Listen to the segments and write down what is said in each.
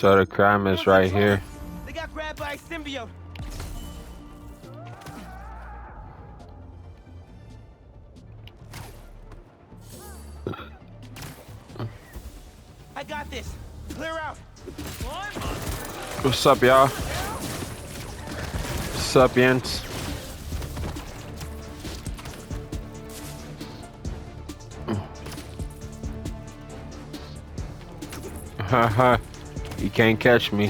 So the crime is right here. They got grabbed by a symbiote. I got this. Clear out. What's up, y'all? What's up, Jens? Haha. You can't catch me.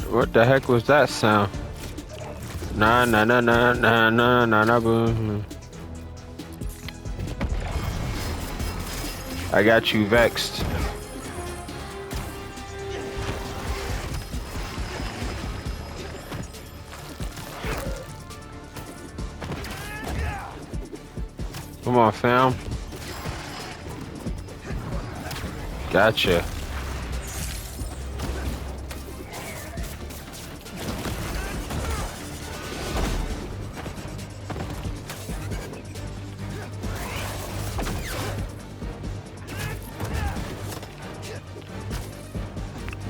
What the heck was that sound? Nah, nah, nah, nah, nah, nah, nah, nah, boom. I got you vexed. Come on, fam. Gotcha.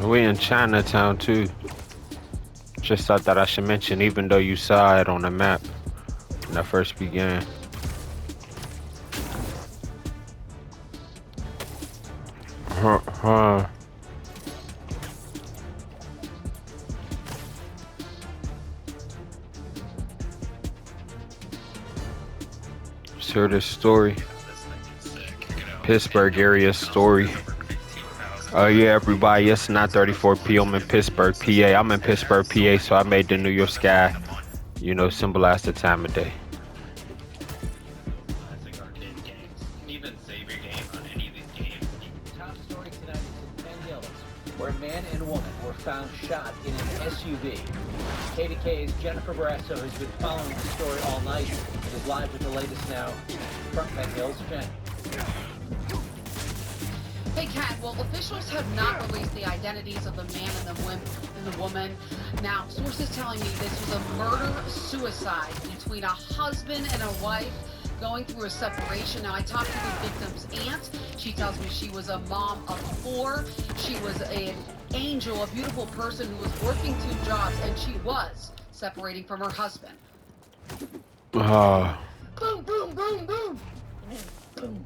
We in Chinatown too. Just thought that I should mention, even though you saw it on the map when I first began. Let's hear this story. Pittsburgh area story. Oh yeah, everybody, it's 9:34 p.m. in Pittsburgh, PA. I'm in Pittsburgh, PA, so I made the New York sky, you know, symbolize the time of day. Even save your game on any of these games. Top story tonight is in Penn Hills, where a man and a woman were found shot in an SUV. KDK's Jennifer Barrasso has been following the story all night and is live with the latest now from Penn Hills. Jen. Hey, Kat, well, officials have not released the identities of the man and the woman. Now, sources telling me this was a murder-suicide between a husband and a wife going through a separation. Now, I talked to the victim's aunt. She tells me she was a mom of 4. She was an angel, a beautiful person who was working 2 jobs, and she was separating from her husband. Boom, boom, boom, boom. Boom.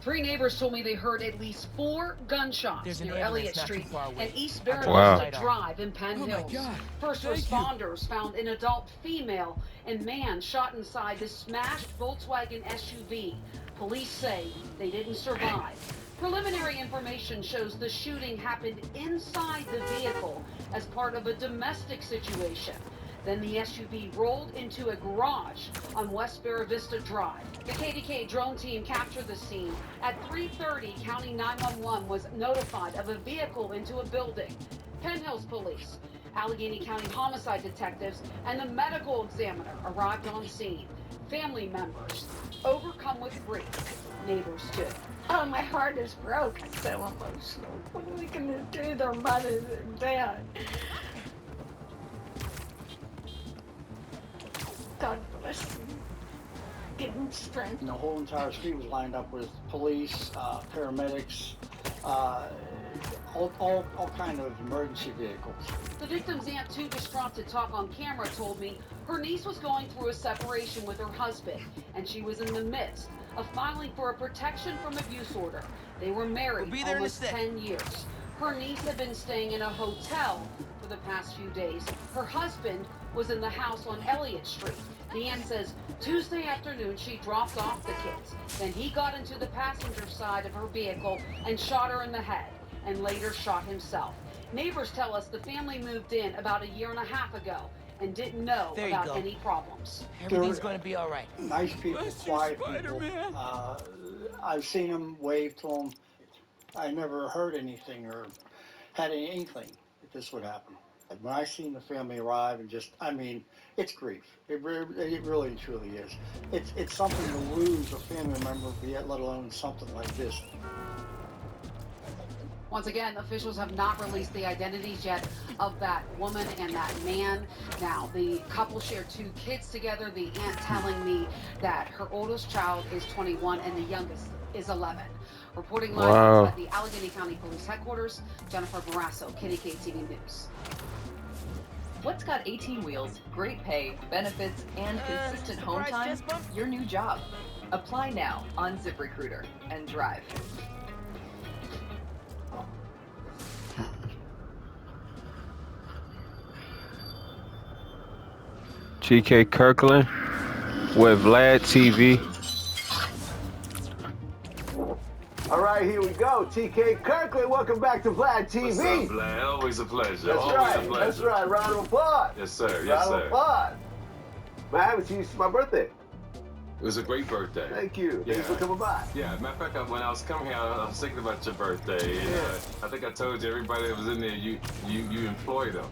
3 neighbors told me they heard at least 4 gunshots near Elliott Street and East Barron Drive in Penn Hills. First responders found an adult female and man shot inside the smashed Volkswagen SUV. Police say they didn't survive. Preliminary information shows the shooting happened inside the vehicle as part of a domestic situation. Then the SUV rolled into a garage on West Barra Vista Drive. The KDK drone team captured the scene. At 3:30, County 911 was notified of a vehicle into a building. Penn Hills Police, Allegheny County homicide detectives, and the medical examiner arrived on scene. Family members overcome with grief. Neighbors too. Oh, my heart is broke. I'm so emotional. What are we going to do? Their mother and dad. God bless them. Give them strength. And the whole entire street was lined up with police, paramedics, all kind of emergency vehicles. The victim's aunt, too distraught to talk on camera, told me her niece was going through a separation with her husband, and she was in the midst of filing for a protection from abuse order. They were married almost 10 years. Her niece had been staying in a hotel for the past few days. Her husband was in the house on Elliott Street. Deanne says Tuesday afternoon she dropped off the kids. Then he got into the passenger side of her vehicle and shot her in the head and later shot himself. Neighbors tell us the family moved in about 1.5 years ago and didn't know about any problems. Everything's going to be all right. Nice people, quiet people. I've seen them, waved to them. I never heard anything or had any inkling that this would happen. And when I seen the family arrive and just, I mean, it's grief. It really truly is. It's something to lose a family member, let alone something like this. Once again, officials have not released the identities yet of that woman and that man. Now, the couple share 2 kids together. The aunt telling me that her oldest child is 21 and the youngest is 11. Reporting live Wow. inside the Allegheny County Police Headquarters, Jennifer Barrasso, KDKA-TV News. What's got 18 wheels, great pay, benefits, and consistent home surprise time? chest bump? Your new job. Apply now on ZipRecruiter and drive. TK Kirkland with Vlad TV. All right, here we go. TK Kirkland, welcome back to Vlad TV. What's up, Vlad? Always a pleasure. That's Always right. a pleasure. That's right. Round of applause. Yes, sir. Yes, Round of sir. applause. Man, I haven't seen you since my birthday. It was a great birthday. Thank you. Yeah. Thanks for coming by. Yeah, matter of fact, when I was coming here, I was thinking about your birthday. And, I think I told you everybody that was in there, you employed them.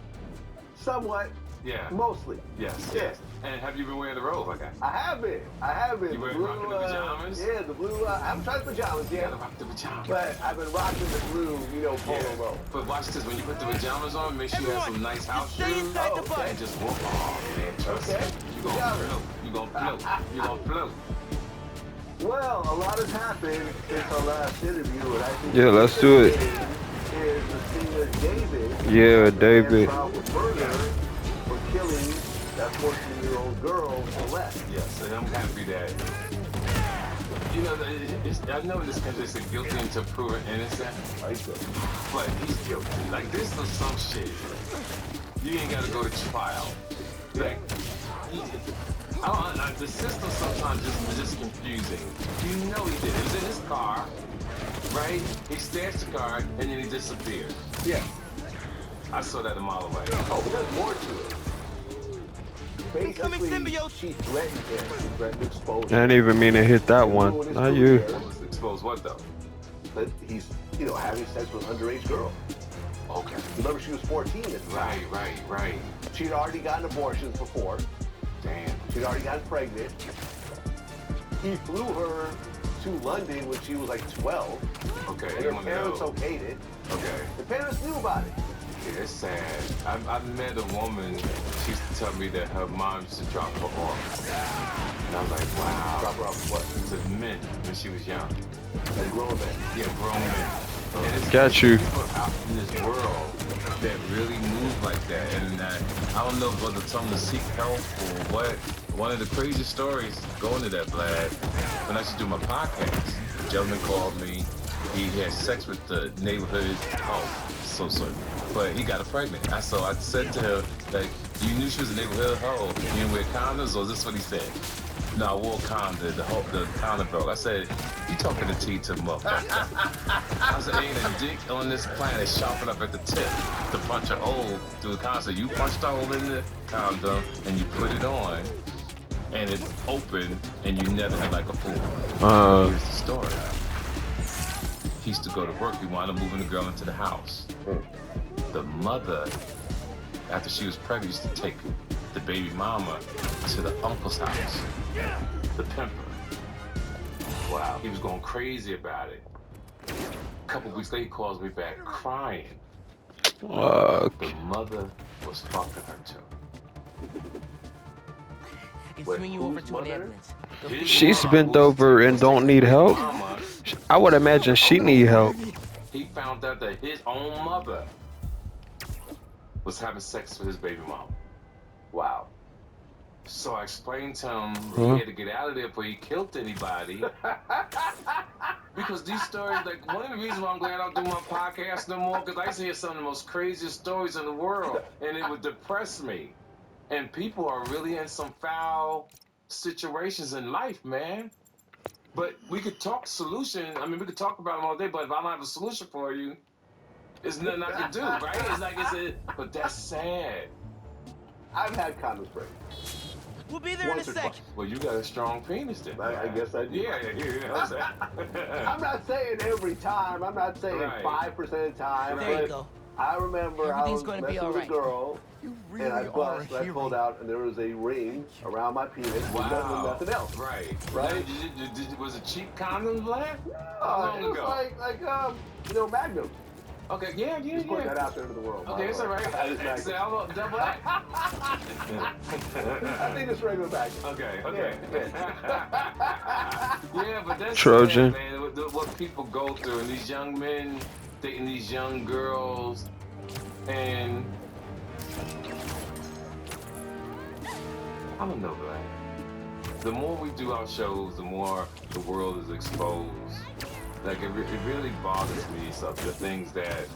Somewhat. Yeah. Mostly. Yes. Yeah. Yes. And have you been wearing the robe? Okay. I have been. I have been. You wearing rocking the pajamas? Yeah, the blue. I haven't tried the pajamas You yet. gotta rock the pajamas. But I've been rocking the blue, polo robe. But watch this, when you put the pajamas on, make sure you have some nice house stay shoes. inside the bus. And just walk on, man. Trust Okay. me. You gonna float. You gonna float. You gonna float. Well, a lot has happened since our last interview, and I think Yeah, let's do it. Is the singer David. Yeah, David. Trial with murder for killing that 14-year-old girl, Celeste. Yes, and I'm happy that, I know in this country they say guilty until proven innocent, Right there. but he's guilty. Like, this is some shit. You ain't gotta go to trial. Like, the system sometimes is just confusing. You know he did it. He was in his car, right? He stashed the car, and then he disappeared. Yeah. I saw that a mile away. Oh, but there's more to it. Incoming Basically, symbiote. she threatened him. She threatened to expose I didn't even mean to hit that one. Not you. Expose what, though? That he's, having sex with an underage girl. Okay. Remember, she was 14 at the time. Right. She'd already gotten abortions before. Damn. She'd already gotten pregnant. He flew her to London when she was like 12. Okay, And you her wanna parents know. okayed it. Okay. The parents knew about it. Yeah, it's sad. I met a woman, she used to tell me that her mom used to drop her off. And I was like, wow. Drop her off what? To men when she was young. Like grown men. Yeah, grown men. And it's Got you. people out in this world that really move like that. And I don't know whether someone to seek help or what. One of the craziest stories, going to that, Vlad, when I used to do my podcast, a gentleman called me. He had sex with the neighborhood. Oh, so sorry. But he got her pregnant. So I said to her, like, you knew she was a neighborhood hoe. You didn't wear condoms, or is this what he said? No, I wore condom, the condom broke. I said, you talking to T to motherfucker. I said, ain't a dick on this planet sharp enough at the tip to punch a hole through the condom. So you punched a hole in the condom and you put it on and it opened and you netted it like a fool. Here's the story. He used to go to work. He wound up moving the girl into the house. The mother, after she was pregnant, used to take the baby mama to the uncle's house, the pimper. Wow. He was going crazy about it. A couple weeks later, he calls me back crying. Fuck. The mother was fucking her too. I can Wait, swing you over whose to an mother? ambulance. His She's mom bent was over and taking don't need his help. mama. I would imagine she need help. He found out that his own mother was having sex with his baby mama. Wow. So I explained to him Huh? he had to get out of there before he killed anybody. Because these stories, like, one of the reasons why I'm glad I don't do my podcast no more, because I used to hear some of the most craziest stories in the world, and it would depress me. And people are really in some foul situations in life, man. But we could talk solution. I mean, we could talk about them all day, but if I don't have a solution for you, there's nothing I can do, right? It's like, but that's sad. I've had condoms break. We'll be there Once in or a sec. twice. Well, you got a strong penis then. I guess I do. Yeah. I'm saying. I'm not saying every time. I'm not saying Right. 5% of the time. There you but go. I remember I Everything's was gonna be messing with a alright. girl, You and I bust, and I pulled out, and there was a ring around my penis with nothing else. Right. Right? Now, was it cheap condom, Vlad? How long It was ago? like Magnum. Okay, yeah. Just put that out there to the world. Okay, it's all right. It's Magnum. Say, I'll double that. I think it's regular Magnum. Okay. Yeah. Yeah, but that's Trojan. sad, man. what people go through, and these young men dating these young girls, and I don't know, man. The more we do our shows, the more the world is exposed. Like, it really bothers me, the things that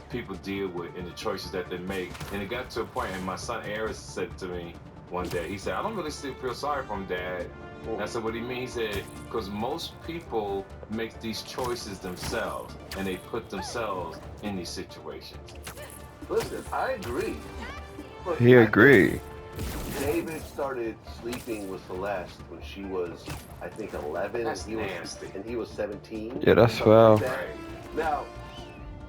people deal with and the choices that they make. And it got to a point, and my son Aris said to me one day, he said, I don't really feel sorry for him, Dad. And I said, what do you mean? He said, because most people make these choices themselves, and they put themselves in these situations. Listen, I agree. Look, He agreed. David started sleeping with Celeste when she was, I think, 11, That's and nasty. he was 17. Yeah, that's something foul. like that. Now,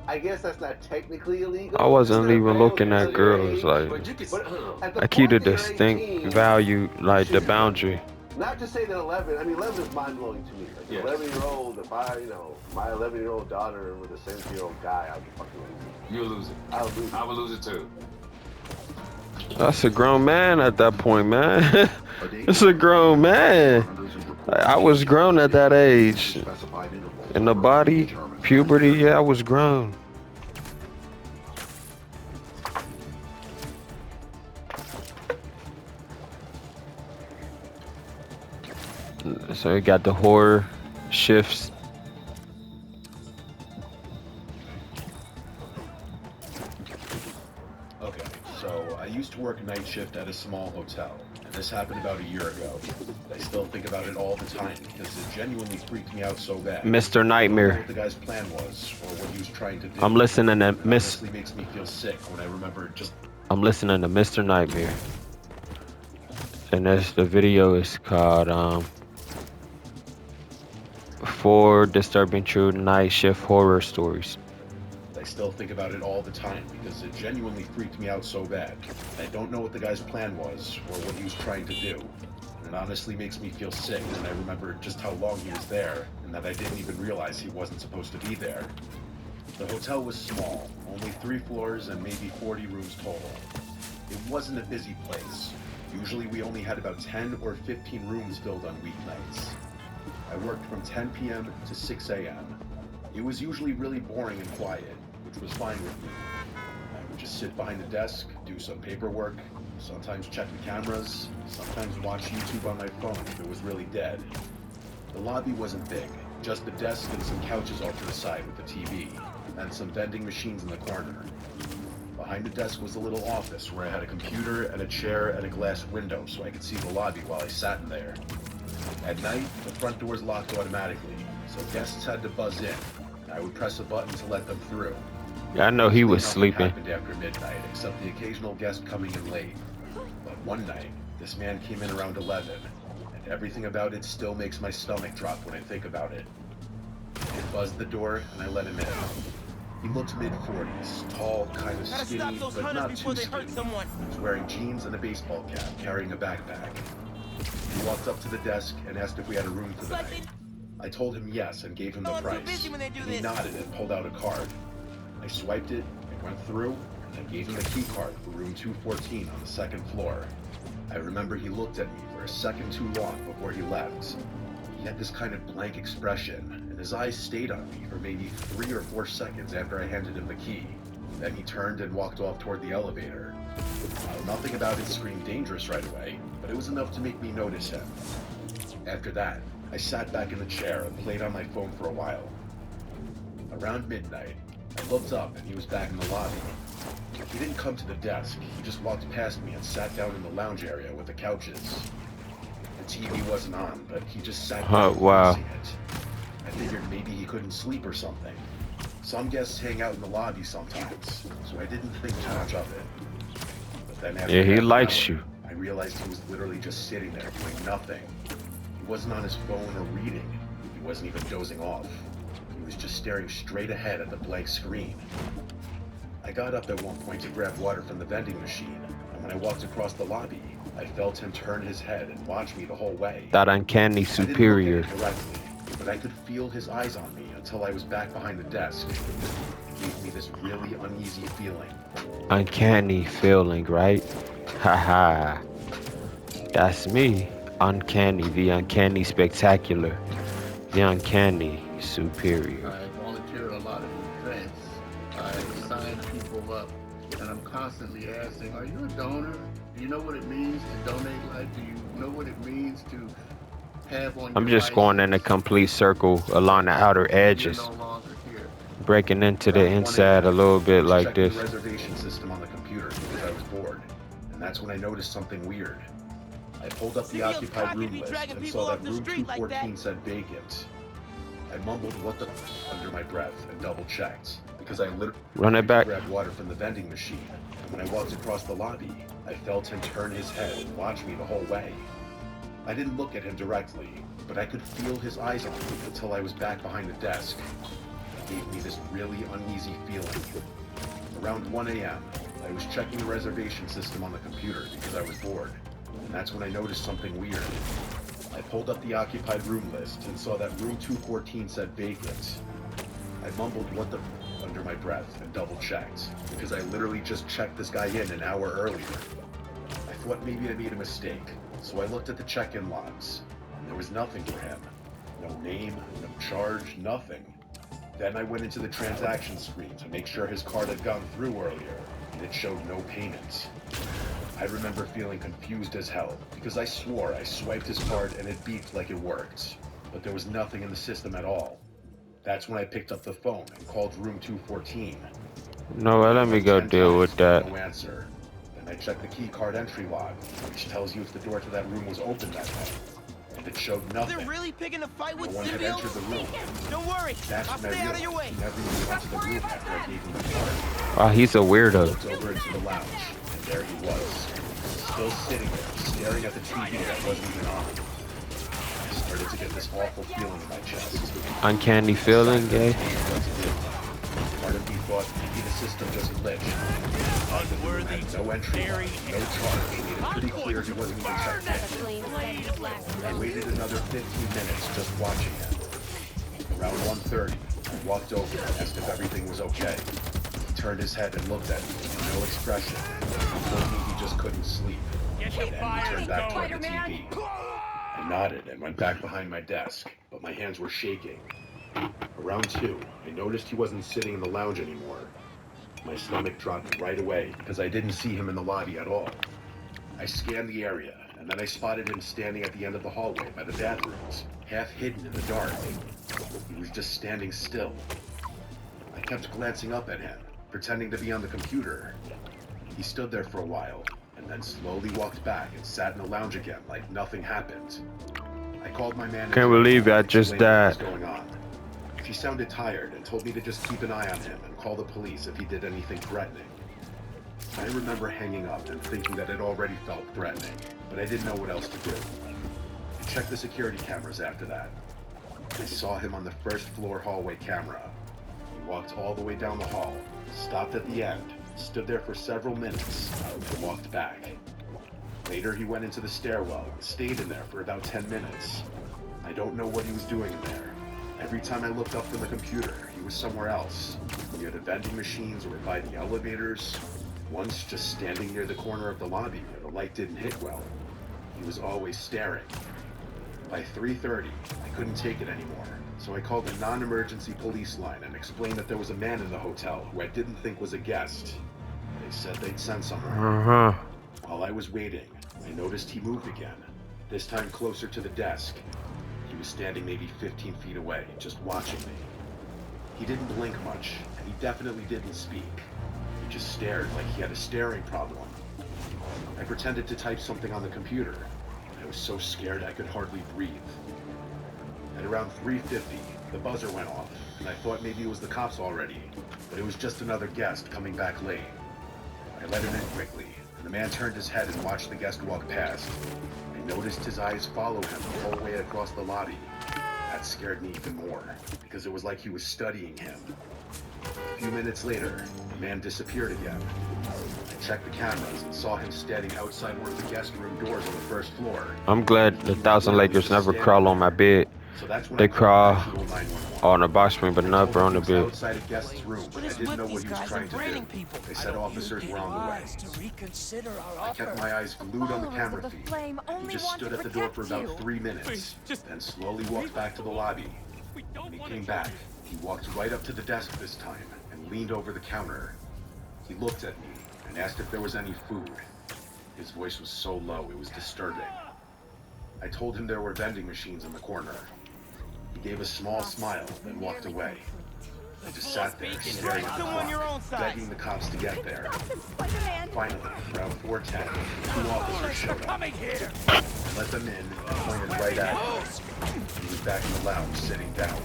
I guess that's not technically illegal. I wasn't It's even not looking wrong at girls. Like, But you can at the I keep a point that you're distinct 18, value, like the boundary. Not to say that 11, I mean, 11 is mind-blowing to me. Like, Yeah. 11-year-old, if I, my 11-year-old daughter with a 17-year-old guy, I'd be fucking losing. you'll lose it. I would lose it. I would lose it too. That's a grown man at that point, man. It's a grown man. I was grown at that age. In the body, puberty, yeah, I was grown. So you got the horror shifts. Okay, so I used to work night shift at a small hotel, and this happened about a year ago. I still think about it all the time because it genuinely freaked me out so bad. Mr. I don't know Nightmare. what the guy's plan was or what he was trying to do. I'm listening to It honestly makes me feel sick when I remember just I'm listening to Mr. Nightmare. And that's the video is called 4 Disturbing True Night Shift Horror Stories. I still think about it all the time because it genuinely freaked me out so bad. I don't know what the guy's plan was or what he was trying to do. It honestly makes me feel sick when I remember just how long he was there and that I didn't even realize he wasn't supposed to be there. The hotel was small, only 3 floors and maybe 40 rooms total. It wasn't a busy place. Usually we only had about 10 or 15 rooms filled on weeknights. I worked from 10 p.m. to 6 a.m. It was usually really boring and quiet, which was fine with me. I would just sit behind the desk, do some paperwork, sometimes check the cameras, sometimes watch YouTube on my phone if it was really dead. The lobby wasn't big, just the desk and some couches off to the side with the TV, and some vending machines in the corner. Behind the desk was a little office where I had a computer and a chair and a glass window so I could see the lobby while I sat in there. At night, the front doors locked automatically, so guests had to buzz in. I would press a button to let them through. Yeah, I know he was Nothing sleeping. happened after midnight, except the occasional guest coming in late. But one night, this man came in around 11, and everything about it still makes my stomach drop when I think about it. I buzzed the door, and I let him in. He looked mid-40s, tall, kind of Gotta skinny, stop those but hunters not before too they hurt skinny. someone. He was wearing jeans and a baseball cap, carrying a backpack. He walked up to the desk and asked if we had a room for the night. I told him yes and gave him the Oh, I'm too price. busy when they do And he this. nodded and pulled out a card. I swiped it, it went through, and I gave him the key card for room 214 on the second floor. I remember he looked at me for a second too long before he left. He had this kind of blank expression, and his eyes stayed on me for maybe 3 or 4 seconds after I handed him the key. Then he turned and walked off toward the elevator. Nothing about it screamed dangerous right away, but it was enough to make me notice him. After that, I sat back in the chair and played on my phone for a while. Around midnight, I looked up and he was back in the lobby. He didn't come to the desk, he just walked past me and sat down in the lounge area with the couches. The TV wasn't on, but he just sat Oh, there wow. watching it. I figured maybe he couldn't sleep or something. Some guests hang out in the lobby sometimes, so I didn't think too much of it. But then after Yeah, he half an likes hour, you. I realized he was literally just sitting there doing nothing. He wasn't on his phone or reading. He wasn't even dozing off. He was just staring straight ahead at the blank screen. I got up at one point to grab water from the vending machine, and when I walked across the lobby, I felt him turn his head and watch me the whole way. That uncanny I didn't look superior. at him directly, but I could feel his eyes on me until I was back behind the desk. It gave me this really uneasy feeling. Uncanny feeling, right? Haha. That's me. Uncanny, the uncanny spectacular. The uncanny superior. I volunteer a lot of events. I sign people up, and I'm constantly asking, are you a donor? Do you know what it means to donate life? Do you know what it means to have on I'm your just going in a complete circle along the outer You're edges, no longer here. breaking into the Around 1 inside a a.m., little bit I was like checking this. the reservation system on the computer because I was bored, and that's when I noticed something weird. I pulled up the Serial occupied cock room be list dragging and people saw off that the room street like 214 that. said vacant. I mumbled what the under my breath and double checked because I literally Run it back. grabbed water from the vending machine. And when I walked across the lobby, I felt him turn his head and watch me the whole way. I didn't look at him directly, but I could feel his eyes on me until I was back behind the desk. It gave me this really uneasy feeling. Around 1 a.m., I was checking the reservation system on the computer because I was bored, and that's when I noticed something weird. I pulled up the occupied room list and saw that room 214 said vacant. I mumbled what the under my breath and double checked because I literally just checked this guy in an hour earlier. I thought maybe I made a mistake, so I looked at the check-in logs, and there was nothing for him. No name, no charge, nothing. Then I went into the transaction screen to make sure his card had gone through earlier, and it showed no payment. I remember feeling confused as hell, because I swore I swiped his card and it beeped like it worked, but there was nothing in the system at all. That's when I picked up the phone and called room 214. No, let me go 10 deal with times, that. no answer. Then I checked the key card entry log, which tells you if the door to that room was open that night. And it showed nothing. They're really picking a fight No with one had entered the room. Don't worry, That's I'll when stay I out of your way. realized he never even went to the room after I gave him the card. Oh, he's a I weirdo. looked over into the lounge, and there he was, still sitting there, staring at the TV that wasn't even on. I started to get this awful feeling in my chest. Uncanny feeling, eh? What to do. Part of me thought maybe the system just glitched. Unworthy, Had no entry, very no charge, made it pretty clear he wasn't even checked in. I waited another 15 minutes just watching him. Around 1:30, I walked over and asked if everything was okay. He turned his head and looked at me with no expression. He told me he just couldn't sleep. Then he turned back toward the TV. I nodded and went back behind my desk, but my hands were shaking. Around 2, I noticed he wasn't sitting in the lounge anymore. My stomach dropped right away because I didn't see him in the lobby at all. I scanned the area, and then I spotted him standing at the end of the hallway by the bathrooms, half hidden in the dark. He was just standing still. I kept glancing up at him, pretending to be on the computer. He stood there for a while, and then slowly walked back and sat in the lounge again like nothing happened. I called my manager. Can't believe I just explained what died. was going on. She sounded tired and told me to just keep an eye on him and call the police if he did anything threatening. I remember hanging up and thinking that it already felt threatening, but I didn't know what else to do. I checked the security cameras after that. I saw him on the first floor hallway camera. He walked all the way down the hall, stopped at the end, stood there for several minutes, and walked back. Later he went into the stairwell and stayed in there for about 10 minutes. I don't know what he was doing in there. Every time I looked up from the computer, he was somewhere else, near the vending machines or by the elevators. Once just standing near the corner of the lobby where the light didn't hit well. He was always staring. By 3:30, I couldn't take it anymore, so I called the non-emergency police line and explained that there was a man in the hotel who I didn't think was a guest. They said they'd send someone. Uh-huh. While I was waiting, I noticed he moved again, this time closer to the desk. He was standing maybe 15 feet away, just watching me. He didn't blink much, and he definitely didn't speak. He just stared like he had a staring problem. I pretended to type something on the computer. I was so scared I could hardly breathe. At around 3:50, the buzzer went off, and I thought maybe it was the cops already, but it was just another guest coming back late. I let him in quickly, and the man turned his head and watched the guest walk past. I noticed his eyes follow him the whole way across the lobby. That scared me even more, because it was like he was studying him. A few minutes later, the man disappeared again. I checked the cameras and saw him standing outside one of the guest room doors on the first floor. I'm glad the Thousand Lakers never crawl on my bed. So that's when They I called crawl actual 911. on the box spring, but never on the He was bed. outside a guest's room, but I didn't know what he was trying to do. They said officers were on the way. I kept my eyes glued on the camera feed. He just stood at the door for about 3 minutes, then slowly walked back to the lobby When he came back, he walked right up to the desk this time and leaned over the counter. He looked at me and asked if there was any food. His voice was so low, it was disturbing. I told him there were vending machines in the corner. He gave a small smile, then walked away. I just sat there, staring at the clock, begging the cops to get there. Finally, around 4:10, 2 officers showed up. I let them in and pointed right at him. He was back in the lounge, sitting down.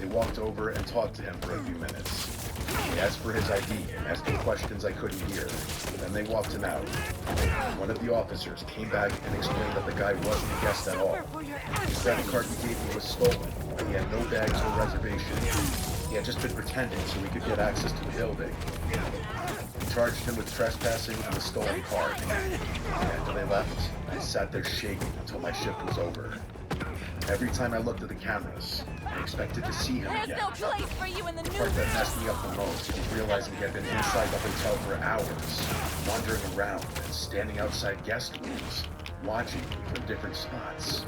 They walked over and talked to him for a few minutes. They asked for his ID and asked him questions I couldn't hear. Then they walked him out. One of the officers came back and explained that the guy wasn't a guest at all. The credit card he gave me was stolen. He had no bags or reservation. He had just been pretending so we could get access to the building. We charged him with trespassing and the stolen card. After they left, I sat there shaking until my shift was over. Every time I looked at the cameras, I expected to see him again. There's no place for you in the The part that messed me up the most was realizing he had been inside the hotel for hours, wandering around and standing outside guest rooms, watching me from different spots.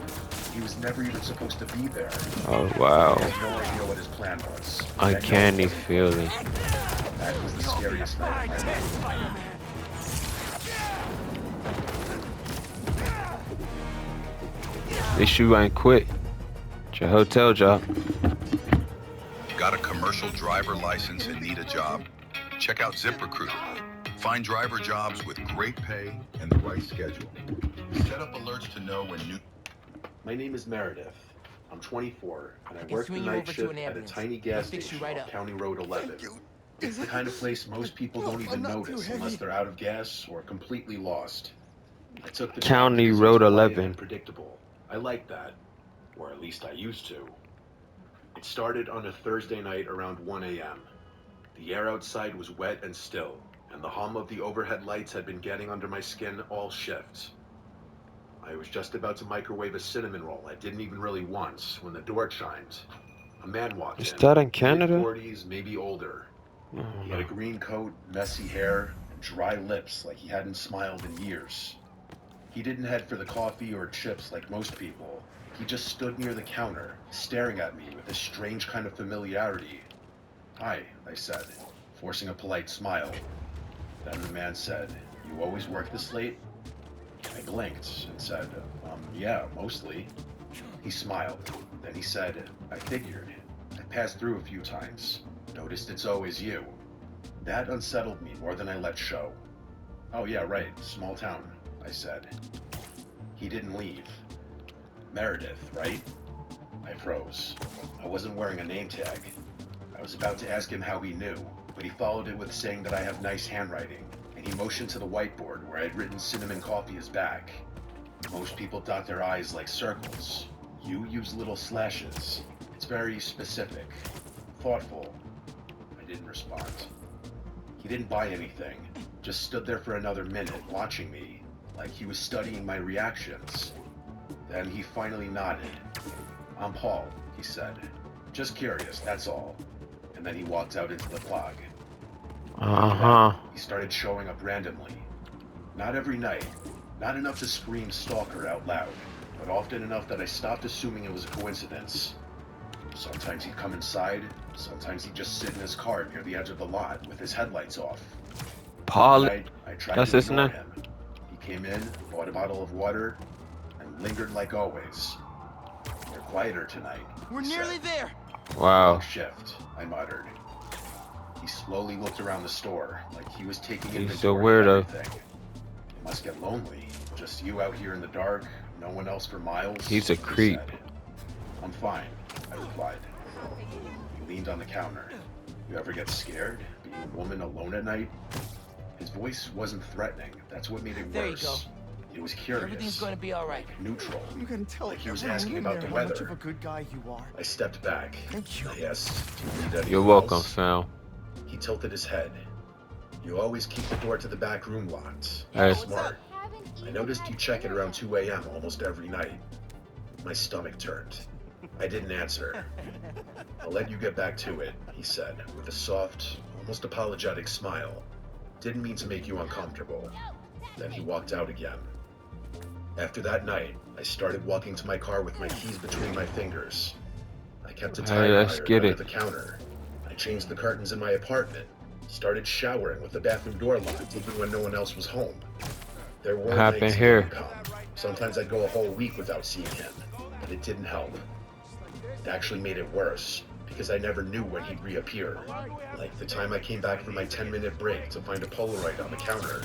He was never even supposed to be there. Oh wow. I had no idea what his plan was. Uncanny feeling. That was the scariest night of my life. At least you ain't quit. It's your hotel job. Got a commercial driver license and need a job? Check out ZipRecruiter. Find driver jobs with great pay and the right schedule. Set up alerts to know when new... My name is Meredith. I'm 24, and I work the night shift at a tiny gas station on County Road 11. It's the kind of place most people don't even notice unless they're out of gas or completely lost. I took the County Road 11. Predictable. I like that, or at least I used to. It started on a Thursday night around 1 a.m. The air outside was wet and still, and the hum of the overhead lights had been getting under my skin all shift. I was just about to microwave a cinnamon roll I didn't even really want when the door chimed. A man walked in. Is that in Canada? Mid-40s, maybe older. He had a green coat, messy hair, and dry lips like he hadn't smiled in years. He didn't head for the coffee or chips like most people. He just stood near the counter, staring at me with this strange kind of familiarity. "Hi," I said, forcing a polite smile. Then the man said, "You always work this late?" I blinked and said, yeah, mostly." He smiled. Then he said, "I figured. I passed through a few times. Noticed it's always you." That unsettled me more than I let show. "Oh yeah, right, small town," I said. He didn't leave. "Meredith, right?" I froze. I wasn't wearing a name tag. I was about to ask him how he knew, but he followed it with saying that I have nice handwriting, and he motioned to the whiteboard where I'd written cinnamon coffee is back. Most people dot their I's like circles. You use little slashes. It's very specific. Thoughtful. I didn't respond. He didn't buy anything, just stood there for another minute watching me, like he was studying my reactions. Then he finally nodded. "I'm Paul," he said. "Just curious, that's all." And then he walked out into the fog. He started showing up randomly. Not every night. Not enough to scream stalker out loud, but often enough that I stopped assuming it was a coincidence. Sometimes he'd come inside, sometimes he'd just sit in his car near the edge of the lot with his headlights off. Paul, I tried that's to his ignore name. him. He came in, bought a bottle of water, and lingered like always. "You're quieter tonight," We're he nearly said. there. Wow. "Long shift," I muttered. He slowly looked around the store, like he was taking He's a inventory of weirdo. everything. "It must get lonely. Just you out here in the dark, no one else for miles." He's a he creep. said. "I'm fine," I replied. He leaned on the counter. "You ever get scared, being a woman alone at night?" His voice wasn't threatening. That's what made it There you worse. go. It was curious. Everything's going to be all right. Neutral. You can tell Like he was everyone asking in about there the how much weather. of a good guy you are. I stepped back. Thank you. I asked, "Do you need anything You're welcome, else?" fam. He tilted his head. "You always keep the door to the back room locked. Hey. Smart. I noticed you check it around 2 a.m. almost every night." My stomach turned. I didn't answer. "I'll let you get back to it," he said, with a soft, almost apologetic smile. "Didn't mean to make you uncomfortable." Then he walked out again. After that night, I started walking to my car with my keys between my fingers. I kept a Hey, tire let's iron get under it. the counter. I changed the curtains in my apartment. Started showering with the bathroom door locked even when no one else was home. There were What happened nights he here? didn't come. Sometimes I'd go a whole week without seeing him, but it didn't help. It actually made it worse, because I never knew when he'd reappear. Like the time I came back from my 10-minute break to find a Polaroid on the counter.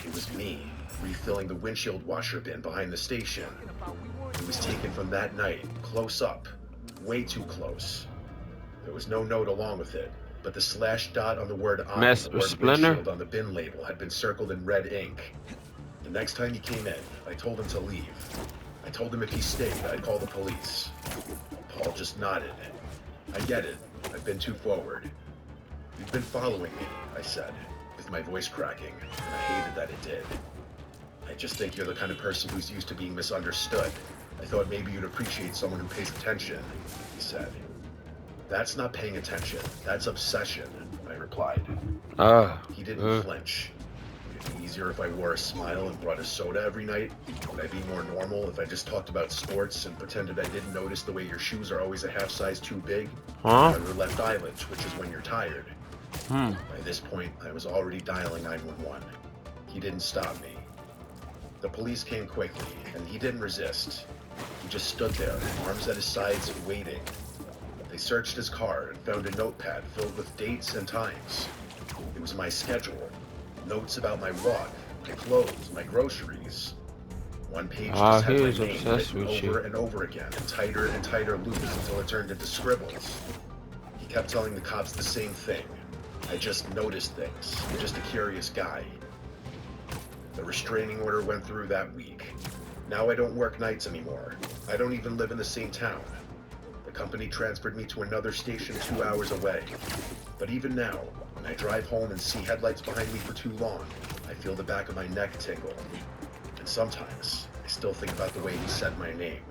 It was me, refilling the windshield washer bin behind the station. It was taken from that night, close up, way too close. There was no note along with it, but the slash dot on the word on Mess the with word Splinter? windshield on the bin label had been circled in red ink. The next time he came in, I told him to leave. I told him if he stayed, I'd call the police. Paul just nodded. I get it. I've been too forward. You've been following me, I said, with my voice cracking, and I hated that it did. I just think you're the kind of person who's used to being misunderstood. I thought maybe you'd appreciate someone who pays attention, he said. That's not paying attention. That's obsession, I replied. He didn't flinch. Would it be easier if I wore a smile and brought a soda every night? Would I be more normal if I just talked about sports and pretended I didn't notice the way your shoes are always a half size too big? Huh? Or left eyelids, which is when you're tired. By this point, I was already dialing 911. He didn't stop me. The police came quickly, and he didn't resist. He just stood there, arms at his sides, waiting. They searched his car and found a notepad filled with dates and times. It was my schedule, notes about my walk, my clothes, my groceries. One page just had my he's name obsessed written with over you. and over again in tighter and tighter loops until it turned into scribbles. He kept telling the cops the same thing. I just noticed things. I'm just a curious guy. The restraining order went through that week. Now I don't work nights anymore. I don't even live in the same town. The company transferred me to another station 2 hours away. But even now, when I drive home and see headlights behind me for too long, I feel the back of my neck tingle. And sometimes, I still think about the way he said my name.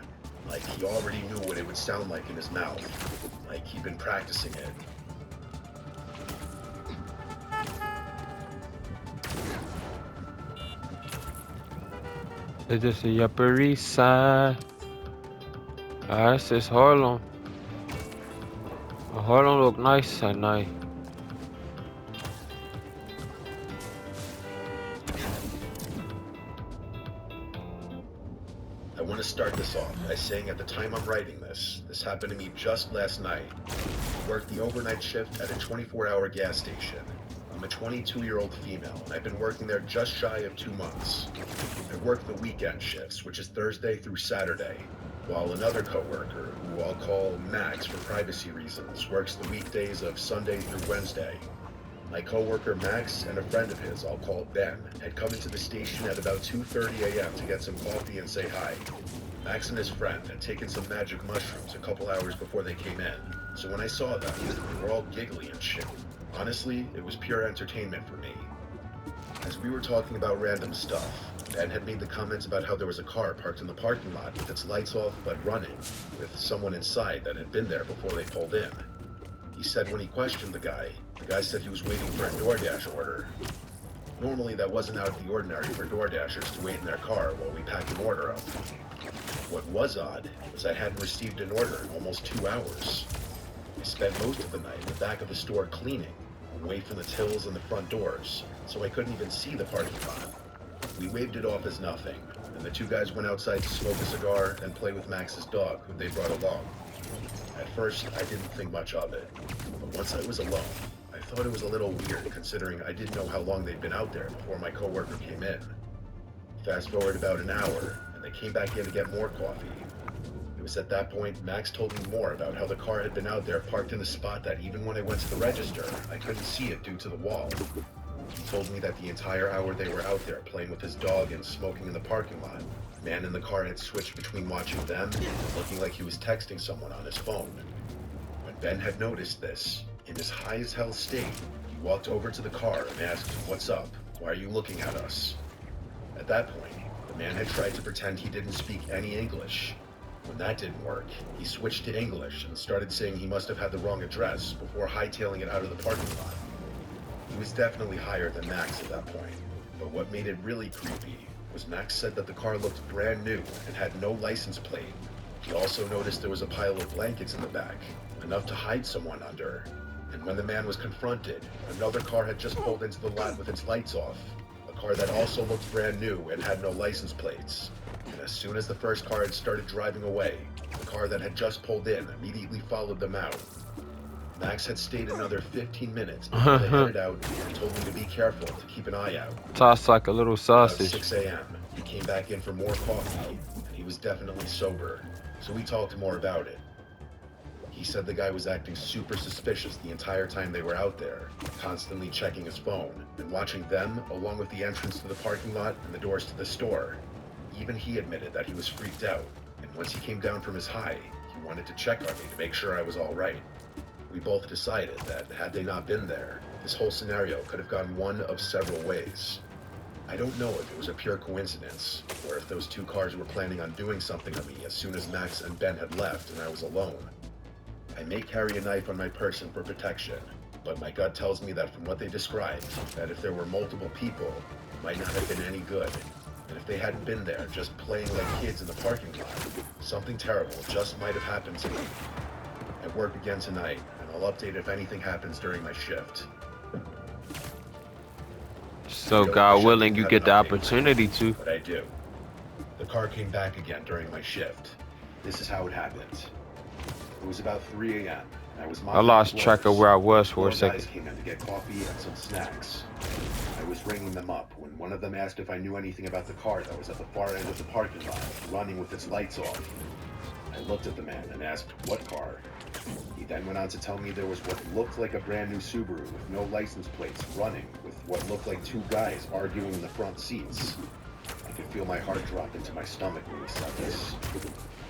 Like he already knew what it would sound like in his mouth. Like he'd been practicing it. Is this the Upper East Side? This is Harlem. Harlem look nice at night. I want to start this off by saying at the time I'm writing this happened to me just last night. I worked the overnight shift at a 24-hour gas station. I'm a 22-year-old female, and I've been working there just shy of 2 months. I work the weekend shifts, which is Thursday through Saturday, while another coworker, who I'll call Max for privacy reasons, works the weekdays of Sunday through Wednesday. My coworker Max and a friend of his, I'll call Ben, had come into the station at about 2:30 a.m. to get some coffee and say hi. Max and his friend had taken some magic mushrooms a couple hours before they came in, so when I saw them, they were all giggly and shit. Honestly, it was pure entertainment for me. As we were talking about random stuff, Ben had made the comments about how there was a car parked in the parking lot with its lights off but running, with someone inside that had been there before they pulled in. He said when he questioned the guy said he was waiting for a DoorDash order. Normally that wasn't out of the ordinary for DoorDashers to wait in their car while we packed an order up. What was odd was I hadn't received an order in almost 2 hours. I spent most of the night in the back of the store cleaning, away from the tills and the front doors, so I couldn't even see the parking lot. We waved it off as nothing, and the two guys went outside to smoke a cigar and play with Max's dog, who they brought along. At first, I didn't think much of it, but once I was alone, I thought it was a little weird considering I didn't know how long they'd been out there before my coworker came in. Fast forward about an hour, and they came back in to get more coffee. It was at that point Max told me more about how the car had been out there parked in a spot that even when I went to the register, I couldn't see it due to the wall. He told me that the entire hour they were out there playing with his dog and smoking in the parking lot, the man in the car had switched between watching them and looking like he was texting someone on his phone. When Ben had noticed this, in his high as hell state, he walked over to the car and asked, "What's up? Why are you looking at us?" At that point, the man had tried to pretend he didn't speak any English. When that didn't work, he switched to English and started saying he must have had the wrong address before hightailing it out of the parking lot. He was definitely higher than Max at that point, but what made it really creepy was Max said that the car looked brand new and had no license plate, He also noticed there was a pile of blankets in the back, enough to hide someone under. And when the man was confronted, another car had just pulled into the lot with its lights off. A car that also looked brand new and had no license plates. And as soon as the first car had started driving away, the car that had just pulled in immediately followed them out. Max had stayed another 15 minutes before they headed out and told me to be careful to keep an eye out. Toss like a little About sausage. 6 a.m., he came back in for more coffee, and he was definitely sober, so we talked more about it. He said the guy was acting super suspicious the entire time they were out there, constantly checking his phone and watching them along with the entrance to the parking lot and the doors to the store. Even he admitted that he was freaked out, and once he came down from his high, he wanted to check on me to make sure I was all right. We both decided that had they not been there, this whole scenario could have gone one of several ways. I don't know if it was a pure coincidence, or if those two cars were planning on doing something to me as soon as Max and Ben had left and I was alone. I may carry a knife on my person for protection, but my gut tells me that from what they described, that if there were multiple people, it might not have been any good. And if they hadn't been there, just playing like kids in the parking lot, something terrible just might have happened to me. I work again tonight, and I'll update if anything happens during my shift. So God willing, you get the opportunity to. But I do. The car came back again during my shift. This is how it happened. It was about 3 a.m. and I was I lost track of where I was for a Guys second. came in to get coffee and some snacks. I was ringing them up when one of them asked if I knew anything about the car that was at the far end of the parking lot, running with its lights off. I looked at the man and asked, what car? He then went on to tell me there was what looked like a brand new Subaru with no license plates running with what looked like two guys arguing in the front seats. I could feel my heart drop into my stomach when he said this.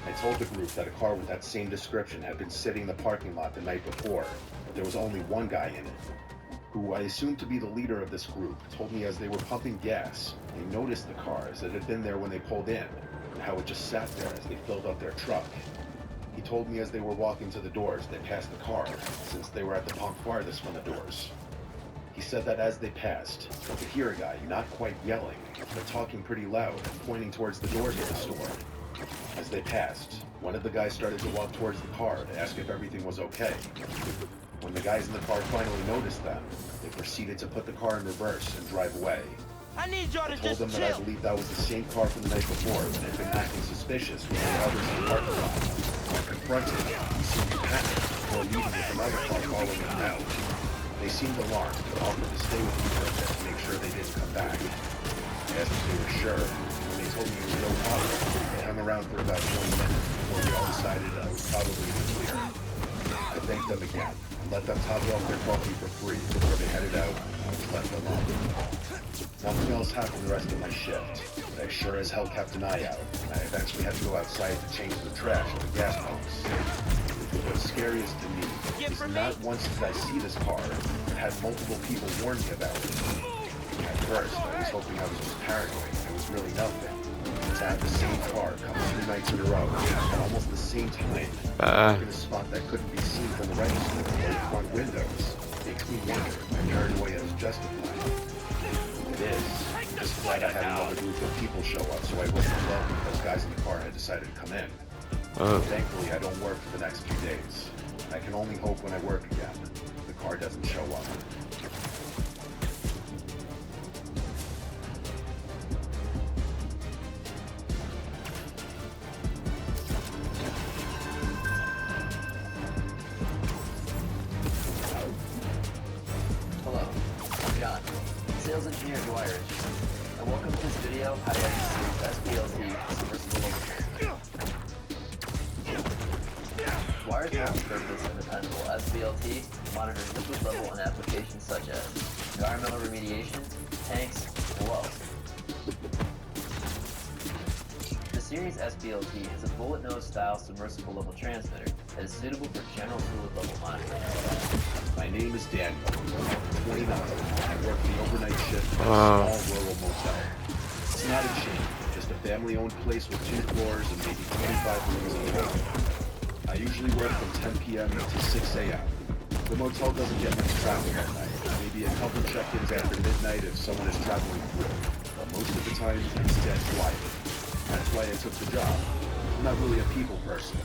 I told the group that a car with that same description had been sitting in the parking lot the night before, but there was only one guy in it, who I assumed to be the leader of this group, told me as they were pumping gas, they noticed the car as it had been there when they pulled in, and how it just sat there as they filled up their truck. He told me as they were walking to the doors, they passed the car, since they were at the pump farthest from the doors. He said that as they passed, they could hear a guy not quite yelling, but talking pretty loud, pointing towards the doors of the store. As they passed, one of the guys started to walk towards the car to ask if everything was okay. When the guys in the car finally noticed them, they proceeded to put the car in reverse and drive away. I need y'all to I told just them chill. that I believed that was the same car from the night before that had been acting suspicious with the others in the parking lot. When confronted, he seemed to panic before leaving with another car following him out. They seemed alarmed, but offered to stay with me for a bit to make sure they didn't come back. I asked if they were sure, and they told me it was no problem. They hung around for about 20 minutes before we all decided I was probably in the clear. I thanked them again, and let them top off their coffee for free before they headed out, and I was left alone. Nothing else happened the rest of my shift, but I sure as hell kept an eye out, and I eventually had to go outside to change the trash at the gas pumps. What's scariest to me is not once did I see this car, but had multiple people warn me about it. At first, I was hoping I was just paranoid, and it was really nothing. To have the same car come 3 nights in a row, at almost the same time, in a spot that couldn't be seen from the register or the front windows, makes me wonder if my paranoia is justified. It is. I'm just glad I had another group of people show up so I wasn't alone because guys in the car had decided to come in. Thankfully, I don't work for the next few days. I can only hope when I work again, the car doesn't show up. Hello, I'm John, sales engineer at Wire Engine. And welcome to this video highlighting the series SPLT submersible overhaul. Wire's multi-purpose and dependable SPLT monitors liquid level in applications such as environmental remediation, tanks, and wells. The series SPLT is a bullet nose style submersible level transmitter that is suitable for general fluid level monitoring. My name is Daniel. I'm 29. I work the overnight shift at a small rural motel. It's not a chain, just a family-owned place with 2 floors and maybe 25 rooms in total. I usually work from 10 p.m. to 6 a.m. The motel doesn't get much traffic at night. Maybe a couple check-ins after midnight if someone is traveling through. But most of the time, it's dead quiet. That's why I took the job. I'm not really a people person,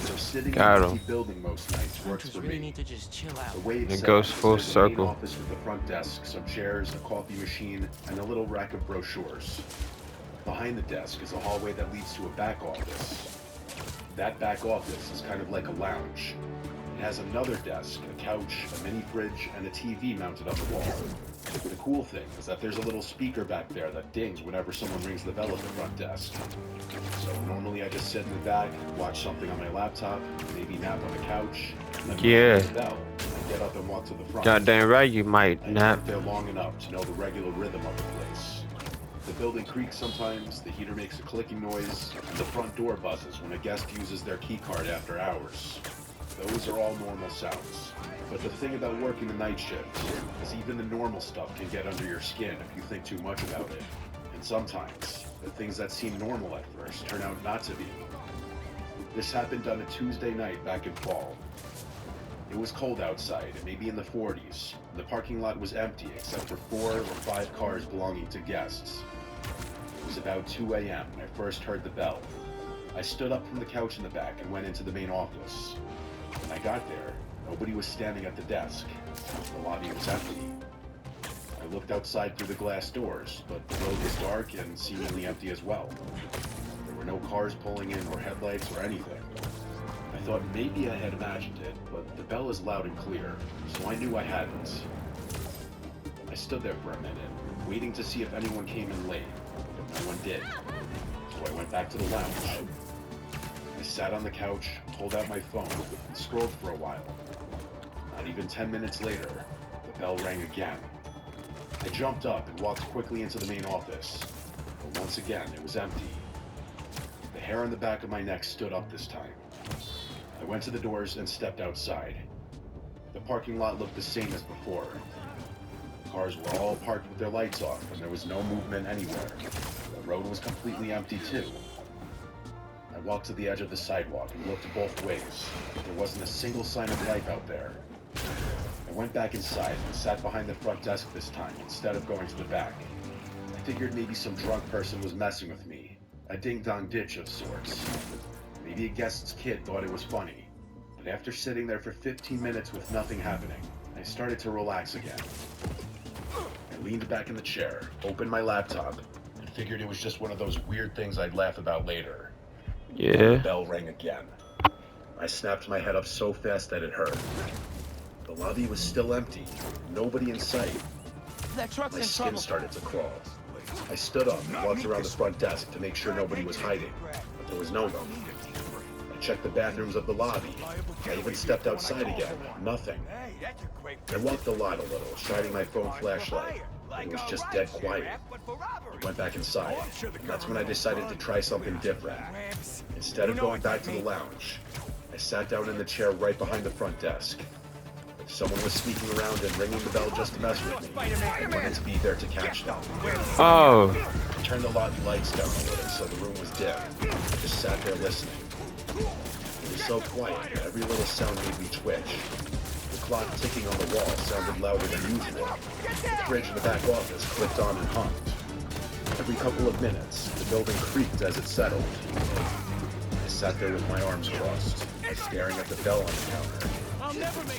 so sitting in Got an him. empty building most nights works Hunters for really me. need to just chill out. The way it's It set goes up, full there's a main circle. office with the front desk, some chairs, a coffee machine, and a little rack of brochures. Behind the desk is a hallway that leads to a back office. That back office is kind of like a lounge. It has another desk, a couch, a mini fridge, and a TV mounted on the wall. The cool thing is that there's a little speaker back there that dings whenever someone rings the bell at the front desk. So normally I just sit in the back, watch something on my laptop, maybe nap on the couch, and then Yeah. ring the bell, and get up and walk to the front. Goddamn right you might I nap. worked there long enough to know the regular rhythm of the place. The building creaks sometimes, the heater makes a clicking noise, and the front door buzzes when a guest uses their key card after hours. Those are all normal sounds. But the thing about working the night shift is even the normal stuff can get under your skin if you think too much about it. And sometimes, the things that seem normal at first turn out not to be. This happened on a Tuesday night back in fall. It was cold outside, maybe in the 40s. The parking lot was empty except for 4 or 5 cars belonging to guests. It was about 2 a.m. when I first heard the bell. I stood up from the couch in the back and went into the main office. When I got there, nobody was standing at the desk. The lobby was empty. I looked outside through the glass doors, but the road was dark and seemingly empty as well. There were no cars pulling in or headlights or anything. I thought maybe I had imagined it, but the bell is loud and clear, so I knew I hadn't. I stood there for a minute, waiting to see if anyone came in late, but no one did. So I went back to the lounge. I sat on the couch, pulled out my phone, and scrolled for a while. Not even 10 minutes later, the bell rang again. I jumped up and walked quickly into the main office, but once again it was empty. The hair on the back of my neck stood up this time. I went to the doors and stepped outside. The parking lot looked the same as before. Cars were all parked with their lights off, and there was no movement anywhere. The road was completely empty too. I walked to the edge of the sidewalk and looked both ways. There wasn't a single sign of life out there. I went back inside and sat behind the front desk this time instead of going to the back. I figured maybe some drunk person was messing with me. A ding-dong ditch of sorts. Maybe a guest's kid thought it was funny. But after sitting there for 15 minutes with nothing happening, I started to relax again. I leaned back in the chair, opened my laptop, and figured it was just one of those weird things I'd laugh about later. Yeah. The bell rang again. I snapped my head up so fast that it hurt. The lobby was still empty. Nobody in sight. That truck's My in skin trouble. started to crawl. I stood up and walked around the front desk to make sure nobody was hiding, but there was no one. I checked the bathrooms of the lobby. I even stepped outside again. Nothing. I walked the lot a little, shining my phone flashlight. It was just dead quiet. I went back inside. That's when I decided to try something different. Instead of going back to the lounge, I sat down in the chair right behind the front desk. If someone was sneaking around and ringing the bell just to mess with me, I wanted to be there to catch them. Oh. I turned the lobby lights down a little so the room was dim. I just sat there listening. It was so quiet that every little sound made me twitch. The clock ticking on the wall sounded louder than usual. The fridge in the back office clicked on and hummed. Every couple of minutes, the building creaked as it settled. I sat there with my arms crossed, staring at the bell on the counter.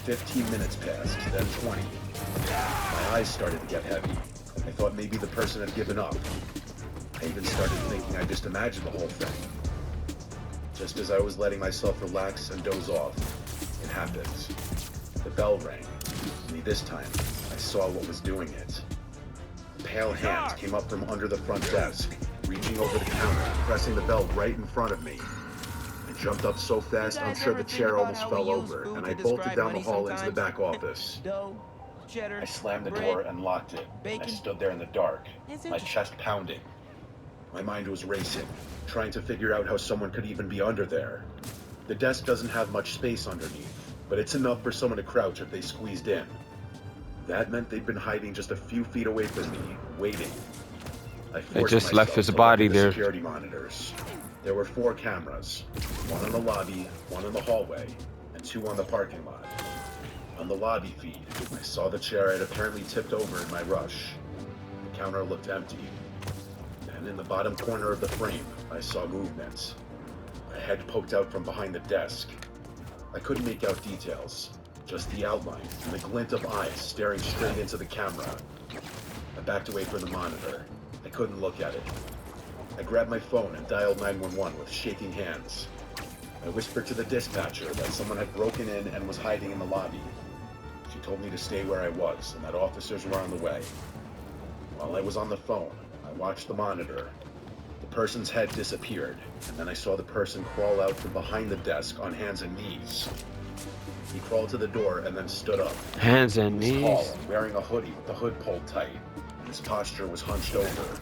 15 minutes passed, then 20. My eyes started to get heavy. I thought maybe the person had given up. I even started thinking I just imagined the whole thing. Just as I was letting myself relax and doze off, it happened. The bell rang. Only this time, I saw what was doing it. A pale hand came up from under the front desk, reaching over the counter and pressing the bell right in front of me. I jumped up so fast, I'm sure the chair almost fell over, and I bolted down the hall into the back office. I slammed the door and locked it. I stood there in the dark, my chest pounding. My mind was racing, trying to figure out how someone could even be under there. The desk doesn't have much space underneath, but it's enough for someone to crouch if they squeezed in. That meant they'd been hiding just a few feet away from me, waiting. I forced just left myself his to look body at the there. security monitors. There were 4 cameras, one in the lobby, one in the hallway, and 2 on the parking lot. On the lobby feed, I saw the chair I'd apparently tipped over in my rush. The counter looked empty. And in the bottom corner of the frame, I saw movement. I a head poked out from behind the desk. I couldn't make out details, just the outline and the glint of eyes staring straight into the camera. I backed away from the monitor. I couldn't look at it. I grabbed my phone and dialed 911 with shaking hands. I whispered to the dispatcher that someone had broken in and was hiding in the lobby. She told me to stay where I was and that officers were on the way. While I was on the phone, I watched the monitor. The person's head disappeared, and then I saw the person crawl out from behind the desk on hands and knees. He crawled to the door and then stood up. Hands and He was knees. tall, wearing a hoodie with the hood pulled tight. His posture was hunched over.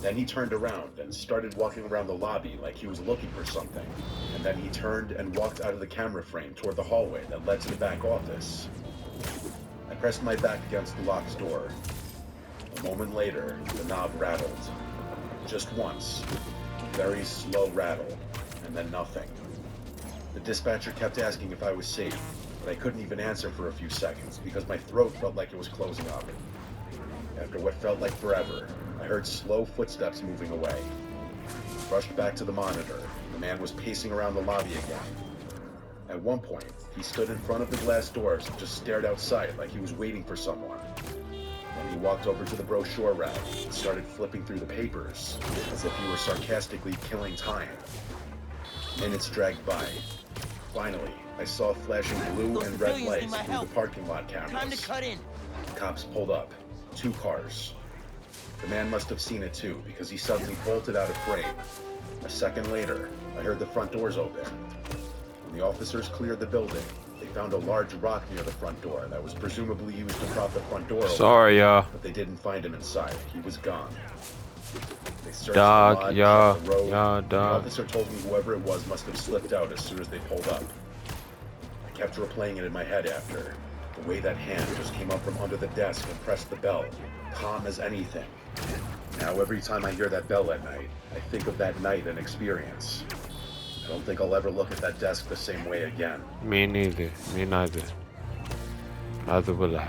Then he turned around and started walking around the lobby like he was looking for something. And then he turned and walked out of the camera frame toward the hallway that led to the back office. I pressed my back against the locked door. A moment later, the knob rattled. Just once. A very slow rattle, and then nothing. The dispatcher kept asking if I was safe, but I couldn't even answer for a few seconds because my throat felt like it was closing up. After what felt like forever, I heard slow footsteps moving away. I rushed back to the monitor. The man was pacing around the lobby again. At one point, he stood in front of the glass doors and just stared outside like he was waiting for someone. Then he walked over to the brochure rack and started flipping through the papers, as if he were sarcastically killing time. Minutes dragged by. Finally, I saw flashing blue and red lights through the parking lot cameras. Time to cut in. Cops pulled up. 2 cars. The man must have seen it too, because he suddenly bolted out of frame. A second later, I heard the front doors open. When the officers cleared the building, they found a large rock near the front door that was presumably used to prop the front door open. Sorry, y'all. But they didn't find him inside. He was gone. They searched Dog, the lot, y'all, checked the road. y'all, The dog. officer told me whoever it was must have slipped out as soon as they pulled up. I kept replaying it in my head after. The way that hand just came up from under the desk and pressed the bell, calm as anything. Now every time I hear that bell at night, I think of that night and experience. I don't think I'll ever look at that desk the same way again. Me neither. Me neither. Neither will I.